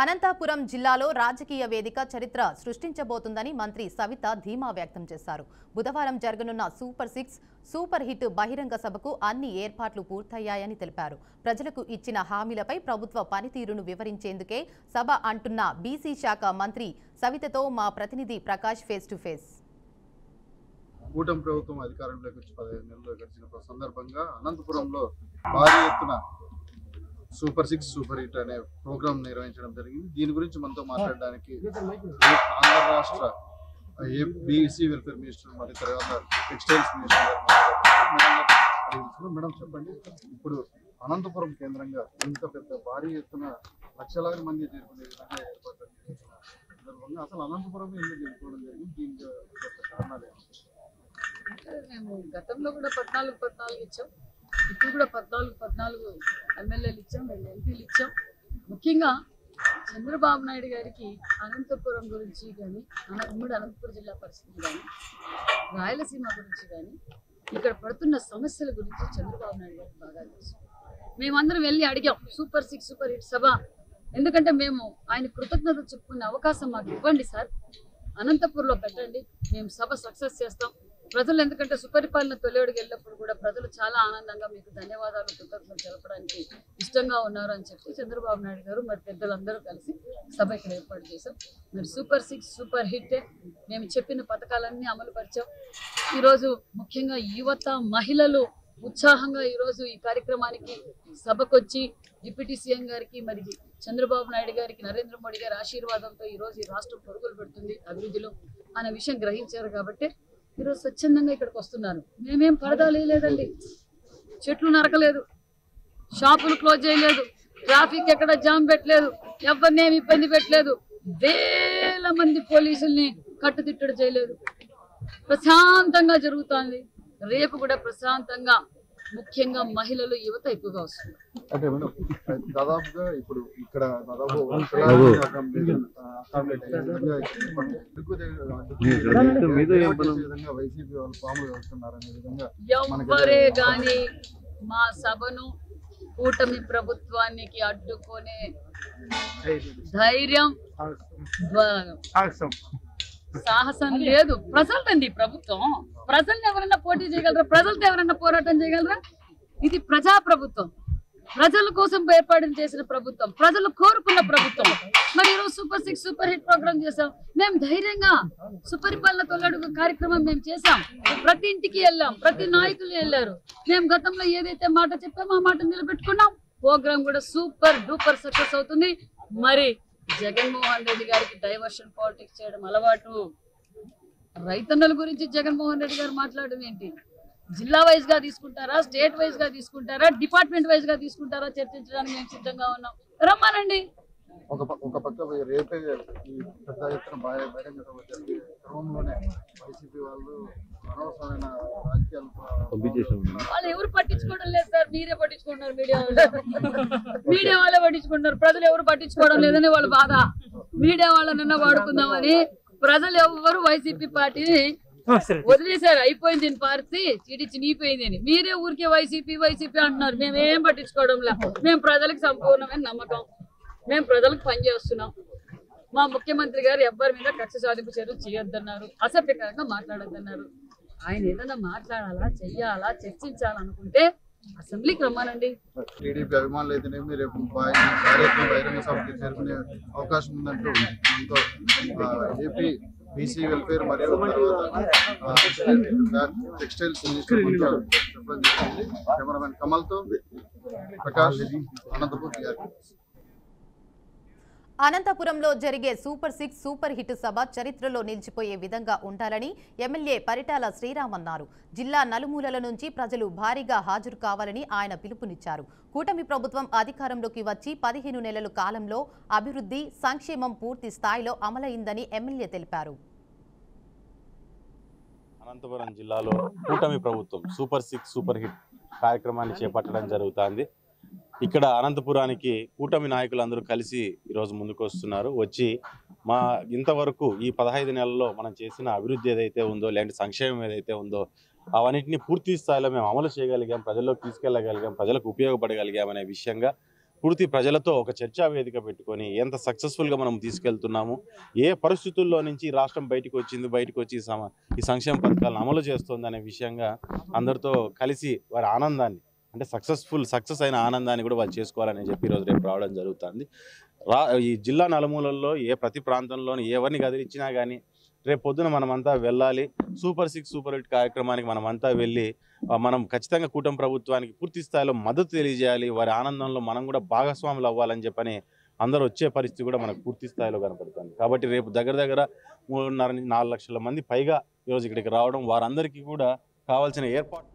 అనంతపురం జిల్లాలో రాజకీయ వేదిక చరిత్ర సృష్టించబోతుందని మంత్రి సవిత ధీమా వ్యక్తం చేశారు. బుధవారం జరగనున్న సూపర్ 6 సూపర్ హిట్ బహిరంగ సభకు అన్ని ఏర్పాట్లు పూర్తయ్యాయని తెలిపారు. ప్రజలకు ఇచ్చిన హామీలపై ప్రభుత్వ పనితీరును వివరించేందుకే సభ అంటున్న బీసీ శాఖ మంత్రి సవితతో మా ప్రతినిధి ప్రకాష్ ఫేస్ టు ఫేస్. కూటమి ప్రభుత్వం అధికారంలోకి వచ్చి 15 నెలలు గడిచిన సందర్భంగా అనంతపురంలో భారీ ఎత్తున సూపర్ 6 సూపర్ హిట్ అనే ప్రోగ్రామ్ నిర్వహించడం జరిగింది. దీని గురించి మనతో మాట్లాడడానికి ఆంధ్ర రాష్ట్ర బీసీ వెల్ఫేర్ మినిస్టర్ మరియు తర్వాత టెక్స్టైల్స్ మినిస్టర్ మేడం చెప్పండి, ఇప్పుడు అనంతపురం కేంద్రంగా ఇంత పెద్ద భారీ ఎత్తున లక్షలాది మంది చేరుకునే విధంగా ఏర్పాటు సందర్భంగా అసలు అనంతపురం ఎందుకు ఎన్నుకోవడం జరిగింది, దీనికి కారణాలు ఏమిటి? మేము గతంలో కూడా 14 ఇచ్చాం, ఇప్పుడు కూడా 14 ఎమ్మెల్యేలు ఇచ్చాం, 2 ఎంపీలు ఇచ్చాం. ముఖ్యంగా చంద్రబాబు నాయుడు గారికి అనంతపురం గురించి కానీ ఉమ్మడి అనంతపురం జిల్లా పరిస్థితి కానీ రాయలసీమ గురించి కానీ ఇక్కడ పడుతున్న సమస్యల గురించి చంద్రబాబు నాయుడు గారికి బాగా తెలుసు. మేమందరం వెళ్ళి అడిగాం సూపర్ 6 సూపర్ హిట్ సభ, ఎందుకంటే మేము ఆయన కృతజ్ఞత చెప్పుకునే అవకాశం మాకు ఇవ్వండి సార్, అనంతపురంలో పెట్టండి, మేము సభ సక్సెస్ చేస్తాం. ప్రజలు ఎందుకంటే సుపరిపాలన తొలివడికి వెళ్ళినప్పుడు కూడా ప్రజలు చాలా ఆనందంగా మీకు ధన్యవాదాలు కృతజ్ఞతలు తెలపడానికి ఇష్టంగా ఉన్నారు అని చెప్పి చంద్రబాబు నాయుడు గారు మరి పెద్దలందరూ కలిసి సభ ఇక్కడ ఏర్పాటు చేశాం. మరి సూపర్ 6 సూపర్ హిట్ మేము చెప్పిన పథకాలన్నీ అమలు పరిచాం. ఈరోజు ముఖ్యంగా యువత మహిళలు ఉత్సాహంగా ఈరోజు ఈ కార్యక్రమానికి సభకొచ్చి డిప్యూటీ సీఎం గారికి మరి చంద్రబాబు నాయుడు గారికి నరేంద్ర మోడీ గారి ఆశీర్వాదంతో ఈరోజు ఈ రాష్ట్రం పరుగులు పెడుతుంది అభివృద్ధిలో అనే విషయం గ్రహించారు కాబట్టి ఈరోజు స్వచ్ఛందంగా ఇక్కడికి వస్తున్నారు. మేమేం పరదాలు వేయలేదండి, చెట్లు నరకలేదు, షాపులు క్లోజ్ చేయలేదు, ట్రాఫిక్ ఎక్కడ జామ్ పెట్టలేదు, ఎవరినేమి ఇబ్బంది పెట్టలేదు, వేల మంది పోలీసుల్ని కట్టుదిట్టడి చేయలేదు, ప్రశాంతంగా జరుగుతుంది. రేపు కూడా ప్రశాంతంగా ముఖ్యంగా మహిళలు యువత ఎక్కువగా వస్తున్నారు. అంటే మేడం దాదాపుగా ఇప్పుడు ఇక్కడ దాదాపు వైసీపీ వాళ్ళు పాములు వస్తున్నారు అనే విధంగా ఎవ్వరే గాని మా సభను కూటమి ప్రభుత్వానికి అడ్డుకునే ధైర్యం సాహసం లేదు. ప్రజలదండి ప్రభుత్వం, ప్రజల్ని ఎవరైనా పోటీ చేయగలరా, ప్రజలతో ఎవరైనా పోరాటం చేయగలరా? ఇది ప్రజా ప్రభుత్వం, ప్రజల కోసం ఏర్పాటు చేసిన ప్రభుత్వం, ప్రజలు కోరుకున్న ప్రభుత్వం. మరి ఈరోజు సూపర్ 6 సూపర్ హిట్ ప్రోగ్రామ్ చేసాం. మేము ధైర్యంగా సుపరిపాలన తొలడుగు కార్యక్రమం మేము చేసాం, ప్రతి ఇంటికి వెళ్ళాం, ప్రతి నాయకులు వెళ్ళారు. మేము గతంలో ఏదైతే మాట చెప్పామో ఆ మాట నిలబెట్టుకున్నాం. ప్రోగ్రామ్ కూడా సూపర్ డూపర్ సక్సెస్ అవుతుంది. మరి జగన్మోహన్ రెడ్డి గారికి డైవర్షన్ పాలిటిక్స్ చేయడం అలవాటు. రైతన్నల గురించి జగన్మోహన్ రెడ్డి గారు మాట్లాడడం ఏంటి? జిల్లా వైజ్ గా తీసుకుంటారా, స్టేట్ వైజ్ గా తీసుకుంటారా, డిపార్ట్మెంట్ వైజ్ గా తీసుకుంటారా చర్చించడానికి మేము సిద్ధంగా ఉన్నాం. రమ్మానండి. ఒక పక్క రేపే ఈ పెద్ద ఎత్తున బహిరంగ సభ జరిగే క్రమంలోనే వైసీపీ వాళ్ళు అనవసరమైన రాజకీయాలు వాళ్ళు ఎవరు పట్టించుకోవడం లేదు సార్, మీరే పట్టించుకుంటున్నారు, మీడియా వాళ్ళే పట్టించుకుంటున్నారు. ప్రజలు ఎవరు పట్టించుకోవడం లేదని వాళ్ళ బాధ. మీడియా వాళ్ళనన్నా వాడుకుందామని ప్రజలు ఎవరు వైసీపీ పార్టీని వదిలేశారు. అయిపోయింది దీని పార్టీ, చీటి చినిగిపోయింది అని. మీరే ఊరికే వైసీపీ అంటున్నారు. మేమేం పట్టించుకోవడం లే. మేము ప్రజలకు సంపూర్ణమైన నమ్మకం, మేము ప్రజలకు పనిచేస్తున్నాం. మా ముఖ్యమంత్రి గారు ఎవ్వరి మీద కక్ష సాధింపు చర్యలు చేయొద్దన్నారు, అసభ్యకరంగా మాట్లాడొద్దన్నారు. ఆయన ఏదైనా మాట్లాడాలా, చెయ్యాలా, చర్చించాలనుకుంటే అసెంబ్లీకి రమ్మానండి. టీడీపీ అభిమానులు అయితేనేమి రేపు బహిరంగ సభకి చేరుకునే అవకాశం ఉందంటూ ఏపీ బీసీ వెల్ఫేర్ మరియు టెక్స్టైల్స్ మినిస్టర్ చెప్పడం జరిగింది. కెమెరామెన్ కమల్తో ప్రకాష్, అనంతపురం. అనంతపురంలో జరిగే సూపర్ 6 సూపర్ హిట్ సభ చరిత్రలో నిలిచిపోయే విధంగా ఉండాలని ఎమ్మెల్యే పరిటాల శ్రీరామ్ అన్నారు. జిల్లా నలుమూలల నుంచి ప్రజలు భారీగా హాజరు కావాలని ఆయన పిలుపునిచ్చారు. కూటమి ప్రభుత్వం అధికారంలోకి వచ్చి 15 నెలల కాలంలో అభివృద్ధి, సంక్షేమం పూర్తి స్థాయిలో అమలైందని ఎమ్మెల్యే తెలిపారు. అనంతపురం జిల్లాలో కూటమి ప్రభుత్వం సూపర్ 6 సూపర్ హిట్ కార్యక్రమాన్ని చేపట్టడం జరుగుతుంది. ఇక్కడ అనంతపురానికి కూటమి నాయకులందరూ కలిసి ఈరోజు ముందుకు వస్తున్నారు. వచ్చి మా ఇంతవరకు ఈ 15 నెలల్లో మనం చేసిన అభివృద్ధి ఏదైతే ఉందో, లేదంటే సంక్షేమం ఏదైతే ఉందో అవన్నింటినీ పూర్తి స్థాయిలో మేము అమలు చేయగలిగాం, ప్రజల్లోకి తీసుకెళ్లగలిగాం, ప్రజలకు ఉపయోగపడగలిగామనే విషయంగా పూర్తి ప్రజలతో ఒక చర్చా వేదిక పెట్టుకొని ఎంత సక్సెస్ఫుల్గా మనం తీసుకెళ్తున్నాము, ఏ పరిస్థితుల్లో నుంచి రాష్ట్రం బయటకు వచ్చి ఈ సంక్షేమ పథకాలను అమలు చేస్తుంది అనే విషయంగా అందరితో కలిసి వారి ఆనందాన్ని, అంటే సక్సెస్ అయిన ఆనందాన్ని కూడా వాళ్ళు చేసుకోవాలని చెప్పి ఈరోజు రేపు రావడం జరుగుతుంది. ఈ జిల్లా నలుమూలల్లో ప్రతి ప్రాంతంలోని ఎవరిని కదిలించినా కానీ రేపు పొద్దున మనమంతా వెళ్ళాలి. సూపర్ 6 సూపర్ 8 కార్యక్రమానికి మనమంతా వెళ్ళి మనం ఖచ్చితంగా కూటమి ప్రభుత్వానికి పూర్తి స్థాయిలో మద్దతు తెలియజేయాలి. వారి ఆనందంలో మనం కూడా భాగస్వాములు అవ్వాలని చెప్పని అందరూ వచ్చే పరిస్థితి కూడా మనకు పూర్తి స్థాయిలో కనపడుతుంది. కాబట్టి రేపు దగ్గర 3.5 నుంచి 4 లక్షల మంది పైగా ఈరోజు ఇక్కడికి రావడం, వారందరికీ కూడా కావాల్సిన ఏర్పాటు